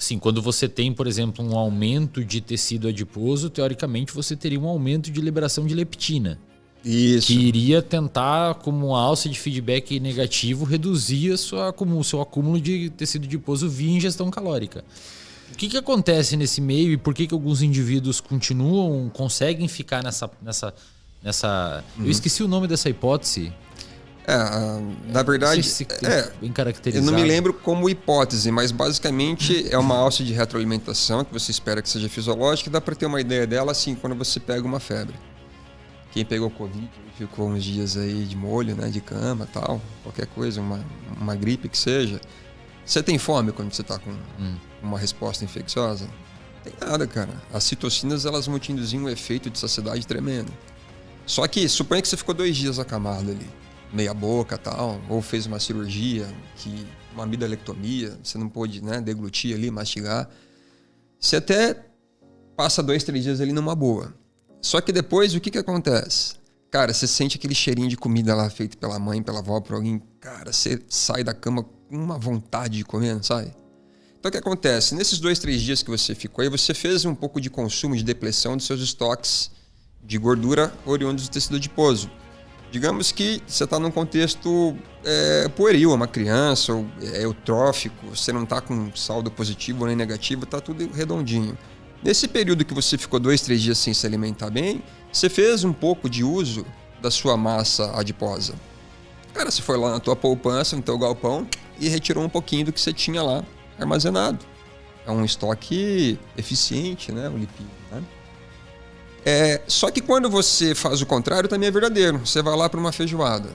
Assim, quando você tem, por exemplo, um aumento de tecido adiposo, teoricamente você teria um aumento de liberação de leptina. Isso. Que iria tentar, como uma alça de feedback negativo, reduzir o seu acúmulo de tecido adiposo via ingestão calórica. O que acontece nesse meio e por que alguns indivíduos conseguem ficar nessa Eu esqueci o nome dessa hipótese. Na verdade, bem caracterizado. Eu não me lembro como hipótese, mas basicamente é uma alça de retroalimentação que você espera que seja fisiológica, e dá para ter uma ideia dela assim quando você pega uma febre. Quem pegou Covid ficou uns dias aí de molho, né, de cama, tal, qualquer coisa, uma gripe que seja. Você tem fome quando você tá com uma resposta infecciosa? Não tem nada, cara. As citocinas, elas vão te induzir um efeito de saciedade tremendo. Só que, suponha que você ficou 2 dias acamado ali, meia boca, tal, ou fez uma cirurgia, uma amidalectomia, você não pôde, né, deglutir ali, mastigar. Você até passa 2, 3 dias ali numa boa. Só que depois, o que acontece? Cara, você sente aquele cheirinho de comida lá feito pela mãe, pela avó, por alguém. Cara, você sai da cama com uma vontade de comer, não sai? Então, o que acontece? Nesses 2, 3 dias que você ficou aí, você fez um pouco de consumo, de depleção dos seus estoques de gordura oriundos do tecido adiposo. Digamos que você está num contexto pueril, uma criança, ou eutrófico, você não está com saldo positivo nem negativo, está tudo redondinho. Nesse período que você ficou 2, 3 dias sem se alimentar bem, você fez um pouco de uso da sua massa adiposa. Cara, você foi lá na tua poupança, no teu galpão, e retirou um pouquinho do que você tinha lá armazenado. É um estoque eficiente, né? O lipídio, né? Só que quando você faz o contrário, também é verdadeiro. Você vai lá para uma feijoada.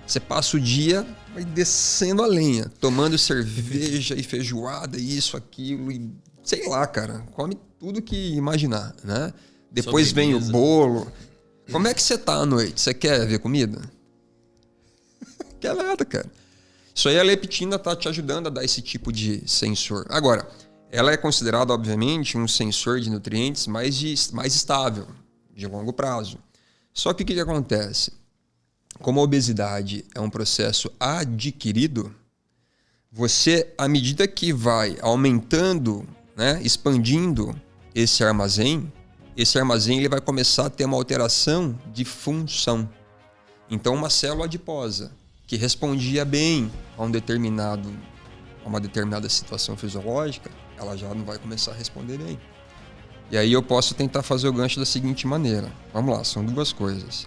Você passa o dia vai descendo a lenha, tomando cerveja e feijoada, isso, aquilo, e sei lá, cara. Come tudo que imaginar, né? Depois vem o bolo. Como é que você tá à noite? Você quer ver comida? Quer nada, cara. Isso aí a leptina tá te ajudando a dar esse tipo de sensor. Agora, ela é considerada, obviamente, um sensor de nutrientes mais estável, de longo prazo. Só que o que acontece? Como a obesidade é um processo adquirido, você, à medida que vai aumentando, né, expandindo esse armazém ele vai começar a ter uma alteração de função. Então, uma célula adiposa que respondia bem a uma determinada situação fisiológica, ela já não vai começar a responder bem. E aí eu posso tentar fazer o gancho da seguinte maneira. Vamos lá, são 2 coisas.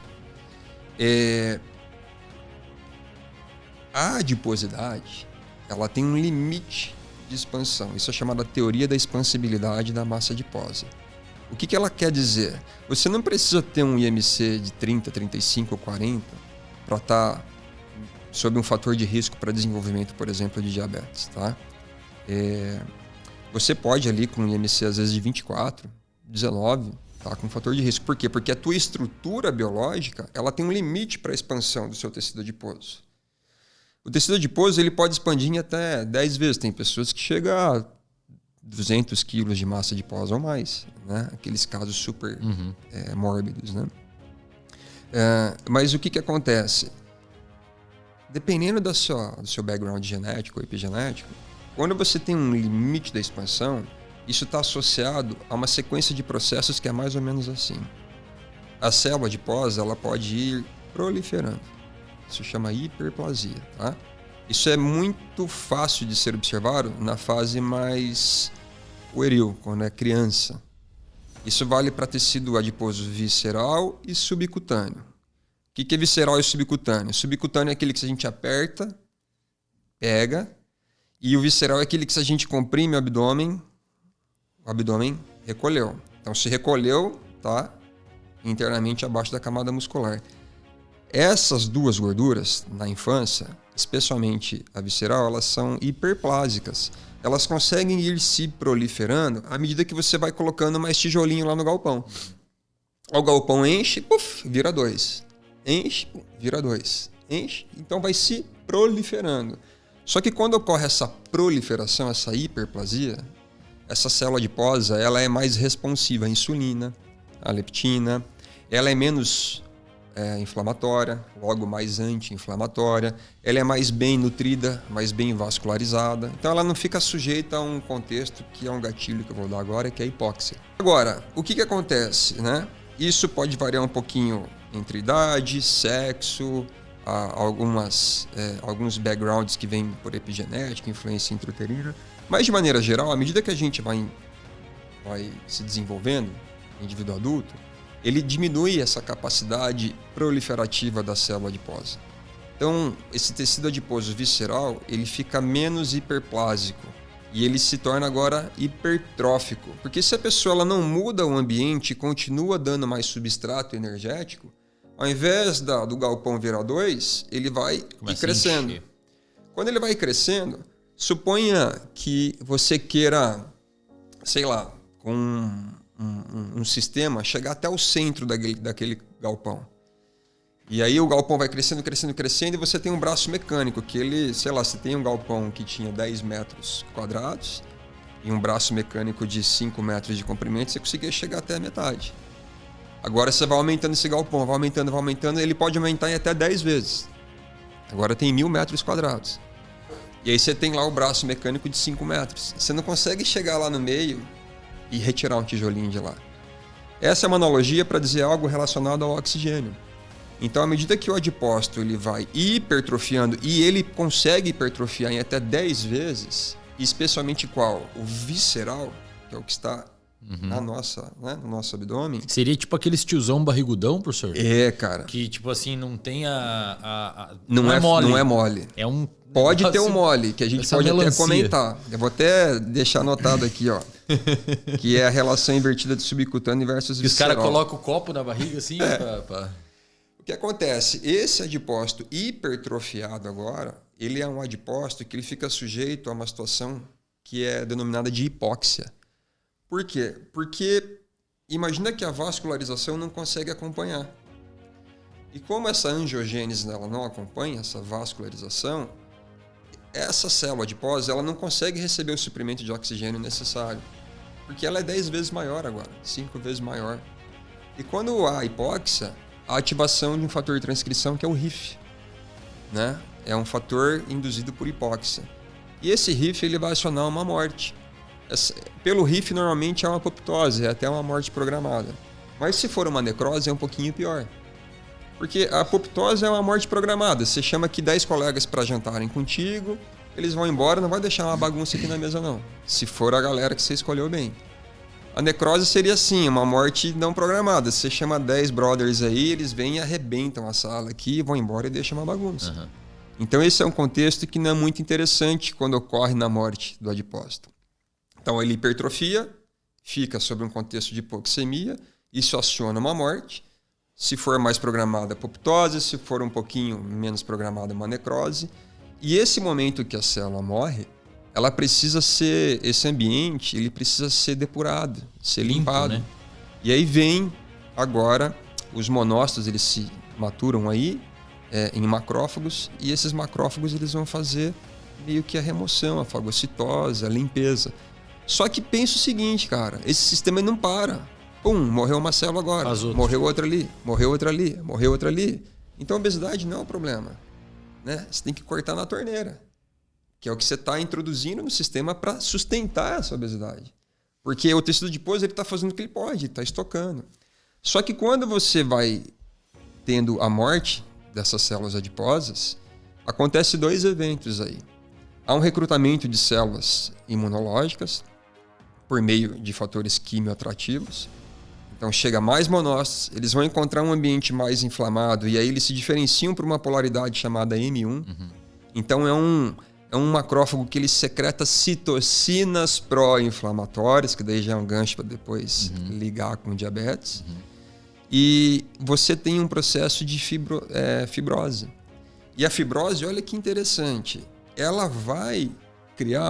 A adiposidade, ela tem um limite de expansão. Isso é chamado de teoria da expansibilidade da massa adiposa. O que ela quer dizer? Você não precisa ter um IMC de 30, 35 ou 40 para estar sob um fator de risco para desenvolvimento, por exemplo, de diabetes, tá? Você pode ali com um IMC às vezes de 24, 19, tá? Com fator de risco. Por quê? Porque a tua estrutura biológica, ela tem um limite para a expansão do seu tecido adiposo. O tecido adiposo, ele pode expandir em até 10 vezes. Tem pessoas que chegam a 200 quilos de massa adiposa ou mais, né? Aqueles casos super mórbidos, né? Mas o que acontece? Dependendo do seu background genético ou epigenético, quando você tem um limite da expansão, isso está associado a uma sequência de processos que é mais ou menos assim. A célula adiposa, ela pode ir proliferando. Isso chama hiperplasia, tá? Isso é muito fácil de ser observado na fase mais pueril, quando é criança. Isso vale para tecido adiposo visceral e subcutâneo. O que é visceral e subcutâneo? Subcutâneo é aquele que a gente aperta, pega, e o visceral é aquele que se a gente comprime o abdômen recolheu. Então se recolheu, tá internamente abaixo da camada muscular. Essas 2 gorduras, na infância, especialmente a visceral, elas são hiperplásicas. Elas conseguem ir se proliferando à medida que você vai colocando mais tijolinho lá no galpão. O galpão enche, puf, vira 2. Enche, vira 2. Enche, então vai se proliferando. Só que quando ocorre essa proliferação, essa hiperplasia, essa célula adiposa, ela é mais responsiva à insulina, à leptina, ela é menos inflamatória, logo mais anti-inflamatória. Ela é mais bem nutrida, mais bem vascularizada. Então ela não fica sujeita a um contexto que é um gatilho que eu vou dar agora, que é a hipóxia. Agora, o que acontece, né? Isso pode variar um pouquinho entre idade, sexo, alguns backgrounds que vêm por epigenética, influência intrauterina. Mas de maneira geral, à medida que a gente vai se desenvolvendo, indivíduo adulto, ele diminui essa capacidade proliferativa da célula adiposa. Então, esse tecido adiposo visceral, ele fica menos hiperplásico e ele se torna agora hipertrófico. Porque se a pessoa ela não muda o ambiente e continua dando mais substrato energético, ao invés do galpão virar 2, ele vai ir crescendo. Quando ele vai crescendo, suponha que você queira, sei lá, com um sistema chegar até o centro daquele galpão. E aí o galpão vai crescendo, crescendo, crescendo e você tem um braço mecânico que ele, sei lá, você tem um galpão que tinha 10 metros quadrados e um braço mecânico de 5 metros de comprimento, você conseguia chegar até a metade. Agora você vai aumentando esse galpão, vai aumentando, ele pode aumentar em até 10 vezes. Agora tem 1000 metros quadrados. E aí você tem lá o braço mecânico de 5 metros. Você não consegue chegar lá no meio e retirar um tijolinho de lá. Essa é uma analogia para dizer algo relacionado ao oxigênio. Então, à medida que o adipócito ele vai hipertrofiando, e ele consegue hipertrofiar em até 10 vezes, especialmente qual? O visceral, que é o que está no nosso abdômen. Seria tipo aqueles tiozão barrigudão, professor? É, cara. Que tipo assim, não tem Não é mole. Não é mole. É um... Pode ter um mole, que a gente pode até comentar. Eu vou até deixar anotado aqui, ó. Que é a relação invertida de subcutâneo versus visceral. Os caras colocam o copo na barriga assim pra... O que acontece? Esse adipócito hipertrofiado agora, ele é um adipócito que ele fica sujeito a uma situação que é denominada de hipóxia. Por quê? Porque imagina que a vascularização não consegue acompanhar. E como essa angiogênese ela não acompanha essa vascularização, essa célula adiposa ela não consegue receber o suprimento de oxigênio necessário. Porque ela é 10 vezes maior agora, 5 vezes maior. E quando há hipóxia, a ativação de um fator de transcrição que é o RIF, né? É um fator induzido por hipóxia. E esse RIF ele vai acionar uma morte. Pelo RIF normalmente é uma apoptose, é até uma morte programada. Mas se for uma necrose é um pouquinho pior. Porque a apoptose é uma morte programada. Você chama aqui 10 colegas para jantarem contigo, eles vão embora, não vai deixar uma bagunça aqui na mesa não. Se for a galera que você escolheu bem. A necrose seria assim, uma morte não programada. Você chama 10 brothers aí, eles vêm e arrebentam a sala aqui, vão embora e deixam uma bagunça. Uhum. Então esse é um contexto que não é muito interessante quando ocorre na morte do adipócito. Então ele hipertrofia, fica sob um contexto de hipoxemia, isso aciona uma morte. Se for mais programada, apoptose, se for um pouquinho menos programada, uma necrose. E esse momento que a célula morre, ela precisa ser, esse ambiente, ele precisa ser depurado, ser limpado. Né? E aí vem agora, os monócitos, eles se maturam aí em macrófagos, e esses macrófagos eles vão fazer meio que a remoção, a fagocitose, a limpeza. Só que pensa o seguinte, cara, esse sistema não para. Pum, morreu uma célula agora, morreu outra ali, morreu outra ali, morreu outra ali. Então a obesidade não é um problema. Né? Você tem que cortar na torneira, que é o que você está introduzindo no sistema para sustentar essa obesidade. Porque o tecido adiposo está fazendo o que ele pode, está estocando. Só que quando você vai tendo a morte dessas células adiposas, acontece 2 eventos aí. Há um recrutamento de células imunológicas por meio de fatores quimioatrativos. Então chega mais monócitos, eles vão encontrar um ambiente mais inflamado e aí eles se diferenciam por uma polaridade chamada M1. Uhum. Então é um macrófago que ele secreta citocinas pró-inflamatórias, que daí já é um gancho para depois ligar com diabetes. Uhum. E você tem um processo de fibrose. E a fibrose, olha que interessante, ela vai criar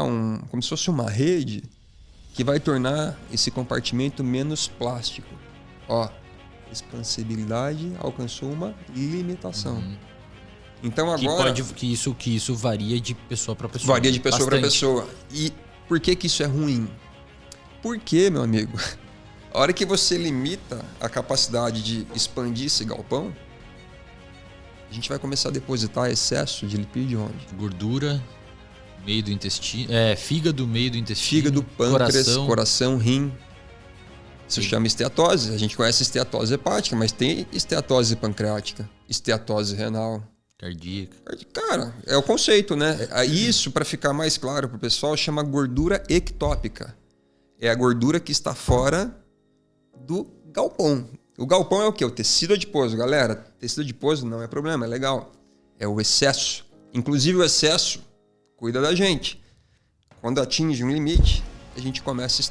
como se fosse uma rede que vai tornar esse compartimento menos plástico. Ó, expansibilidade alcançou uma limitação. Uhum. Então agora... Que isso varia de pessoa para pessoa. Varia de pessoa para pessoa. E por que isso é ruim? Porque, meu amigo, a hora que você limita a capacidade de expandir esse galpão, A gente vai começar a depositar excesso de lipídio onde? Gordura, meio do intestino, fígado, meio do intestino, Fígado, pâncreas, coração, rim. Isso chama esteatose. A gente conhece esteatose hepática, mas tem esteatose pancreática, esteatose renal. Cardíaca. Cara, é o conceito, né? Isso, para ficar mais claro para o pessoal, chama gordura ectópica. É a gordura que está fora do galpão. O galpão é o quê? O tecido adiposo. Galera, tecido adiposo não é problema, é legal. É o excesso. Inclusive o excesso cuida da gente. Quando atinge um limite, a gente começa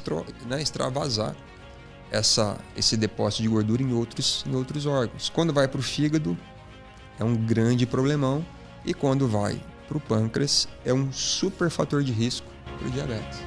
a extravasar esse depósito de gordura em outros órgãos. Quando vai para o fígado, é um grande problemão. E quando vai para o pâncreas, é um super fator de risco para o diabetes.